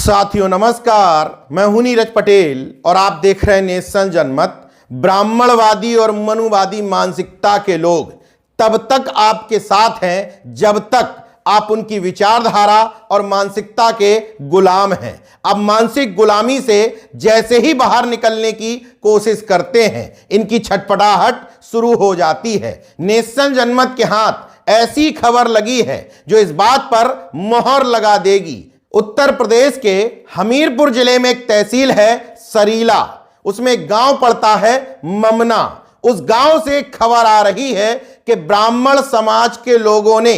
साथियों नमस्कार, मैं हूं नीरज पटेल और आप देख रहे हैं नेशन जनमत। ब्राह्मणवादी और मनुवादी मानसिकता के लोग तब तक आपके साथ हैं जब तक आप उनकी विचारधारा और मानसिकता के गुलाम हैं। अब मानसिक गुलामी से जैसे ही बाहर निकलने की कोशिश करते हैं, इनकी छटपटाहट शुरू हो जाती है। नेशन जनमत के हाथ ऐसी खबर लगी है जो इस बात पर मोहर लगा देगी। उत्तर प्रदेश के हमीरपुर जिले में एक तहसील है सरीला, उसमें एक गांव पड़ता है ममना। उस गांव से एक खबर आ रही है कि ब्राह्मण समाज के लोगों ने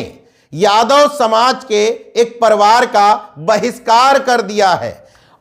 यादव समाज के एक परिवार का बहिष्कार कर दिया है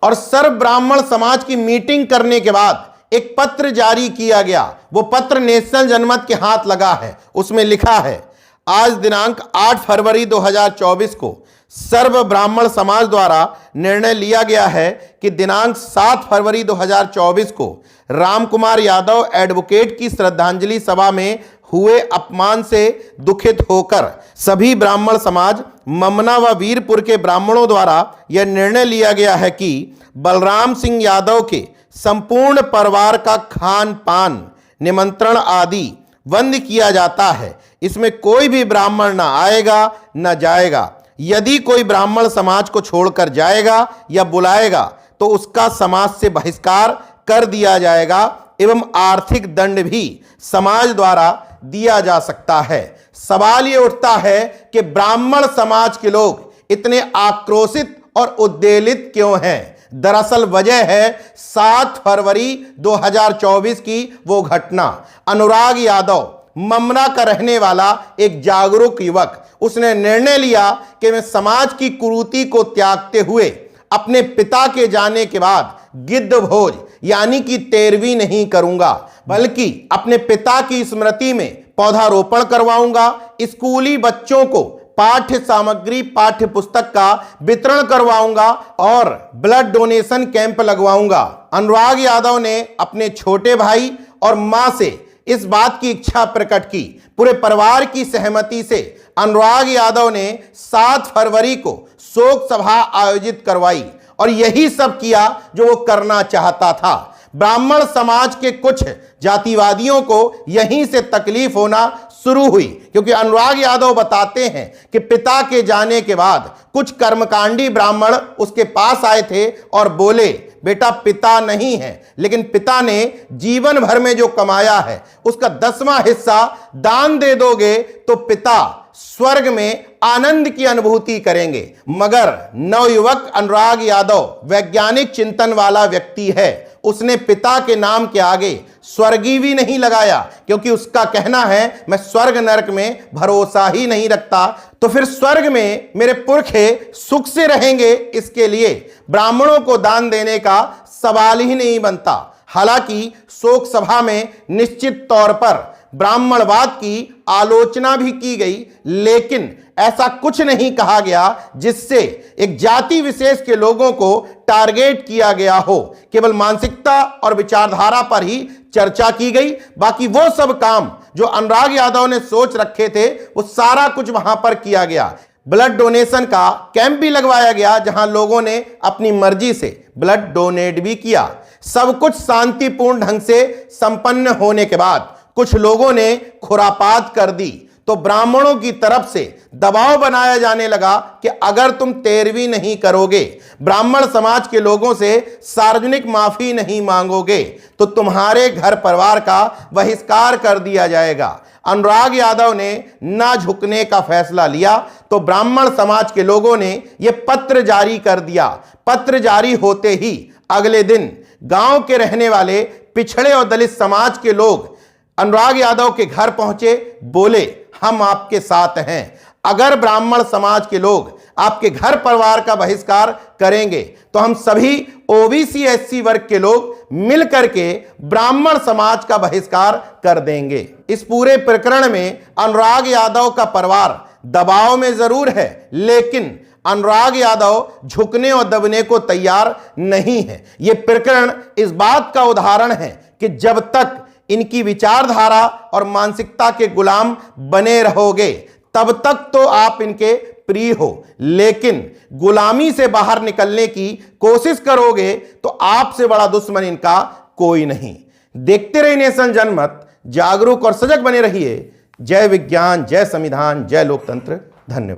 और सर्व ब्राह्मण समाज की मीटिंग करने के बाद एक पत्र जारी किया गया। वो पत्र नेशनल जनमत के हाथ लगा है। उसमें लिखा है, आज दिनांक 8 फरवरी 2024 को सर्व ब्राह्मण समाज द्वारा निर्णय लिया गया है कि दिनांक 7 फरवरी 2024 को राम कुमार यादव एडवोकेट की श्रद्धांजलि सभा में हुए अपमान से दुखित होकर सभी ब्राह्मण समाज ममना व वीरपुर के ब्राह्मणों द्वारा यह निर्णय लिया गया है कि बलराम सिंह यादव के संपूर्ण परिवार का खान पान निमंत्रण आदि बंद किया जाता है। इसमें कोई भी ब्राह्मण न आएगा न जाएगा। यदि कोई ब्राह्मण समाज को छोड़कर जाएगा या बुलाएगा तो उसका समाज से बहिष्कार कर दिया जाएगा एवं आर्थिक दंड भी समाज द्वारा दिया जा सकता है। सवाल ये उठता है कि ब्राह्मण समाज के लोग इतने आक्रोशित और उद्वेलित क्यों हैं? दरअसल वजह है 7 फरवरी 2024 की वो घटना। अनुराग यादव ममना का रहने वाला एक जागरूक युवक, उसने निर्णय लिया कि मैं समाज की कुरीति को त्यागते हुए अपने पिता के जाने के बाद गिद्ध भोज यानी कि तेरवी नहीं करूंगा, बल्कि अपने पिता की स्मृति में पौधारोपण करवाऊंगा। स्कूली बच्चों को पाठ्य सामग्री पाठ्य पुस्तक का वितरण करवाऊंगा और blood donation camp लगवाऊंगा। Anurag Yadav ने अपने छोटे भाई और मां से इस बात की इच्छा प्रकट की। पूरे परिवार की सहमति से अनुराग यादव ने 7 फरवरी को शोक सभा आयोजित करवाई और यही सब किया जो वो करना चाहता था। ब्राह्मण समाज के कुछ जातिवादियों को यहीं से तकलीफ होना शुरू हुई, क्योंकि अनुराग यादव बताते हैं कि पिता के जाने के बाद कुछ कर्मकांडी ब्राह्मण उसके पास आए थे और बोले, बेटा पिता नहीं है, लेकिन पिता ने जीवन भर में जो कमाया है उसका 10वां हिस्सा दान दे दोगे तो पिता स्वर्ग में आनंद की अनुभूति करेंगे। मगर नवयुवक अनुराग यादव वैज्ञानिक चिंतन वाला व्यक्ति है। उसने पिता के नाम के आगे स्वर्गीय भी नहीं लगाया, क्योंकि उसका कहना है मैं स्वर्ग नरक में भरोसा ही नहीं रखता, तो फिर स्वर्ग में मेरे पुरखे सुख से रहेंगे, इसके लिए ब्राह्मणों को दान देने का सवाल ही नहीं बनता। हालांकि शोक सभा में निश्चित तौर पर ब्राह्मणवाद की आलोचना भी की गई, लेकिन ऐसा कुछ नहीं कहा गया जिससे एक जाति विशेष के लोगों को टारगेट किया गया हो। केवल मानसिकता और विचारधारा पर ही चर्चा की गई। बाकी वो सब काम जो अनुराग यादव ने सोच रखे थे वो सारा कुछ वहां पर किया गया। ब्लड डोनेशन का कैंप भी लगवाया गया, जहां लोगों ने अपनी मर्जी से ब्लड डोनेट भी किया। सब कुछ शांतिपूर्ण ढंग से संपन्न होने के बाद कुछ लोगों ने खुरापात कर दी, तो ब्राह्मणों की तरफ से दबाव बनाया जाने लगा कि अगर तुम तेरवी नहीं करोगे, ब्राह्मण समाज के लोगों से सार्वजनिक माफी नहीं मांगोगे, तो तुम्हारे घर परिवार का बहिष्कार कर दिया जाएगा। अनुराग यादव ने ना झुकने का फैसला लिया, तो ब्राह्मण समाज के लोगों ने यह पत्र जारी कर दिया। पत्र जारी होते ही अगले दिन गांव के रहने वाले पिछड़े और दलित समाज के लोग अनुराग यादव के घर पहुंचे, बोले हम आपके साथ हैं। अगर ब्राह्मण समाज के लोग आपके घर परिवार का बहिष्कार करेंगे तो हम सभी ओबीसी एससी वर्ग के लोग मिलकर के ब्राह्मण समाज का बहिष्कार कर देंगे। इस पूरे प्रकरण में अनुराग यादव का परिवार दबाव में जरूर है, लेकिन अनुराग यादव झुकने और दबने को तैयार नहीं है। यह प्रकरण इस बात का उदाहरण है कि जब तक इनकी विचारधारा और मानसिकता के गुलाम बने रहोगे तब तक तो आप इनके प्रिय हो, लेकिन गुलामी से बाहर निकलने की कोशिश करोगे तो आपसे बड़ा दुश्मन इनका कोई नहीं। देखते रहिए नेशन जनमत, जागरूक और सजग बने रहिए। जय विज्ञान, जय संविधान, जय लोकतंत्र। धन्यवाद।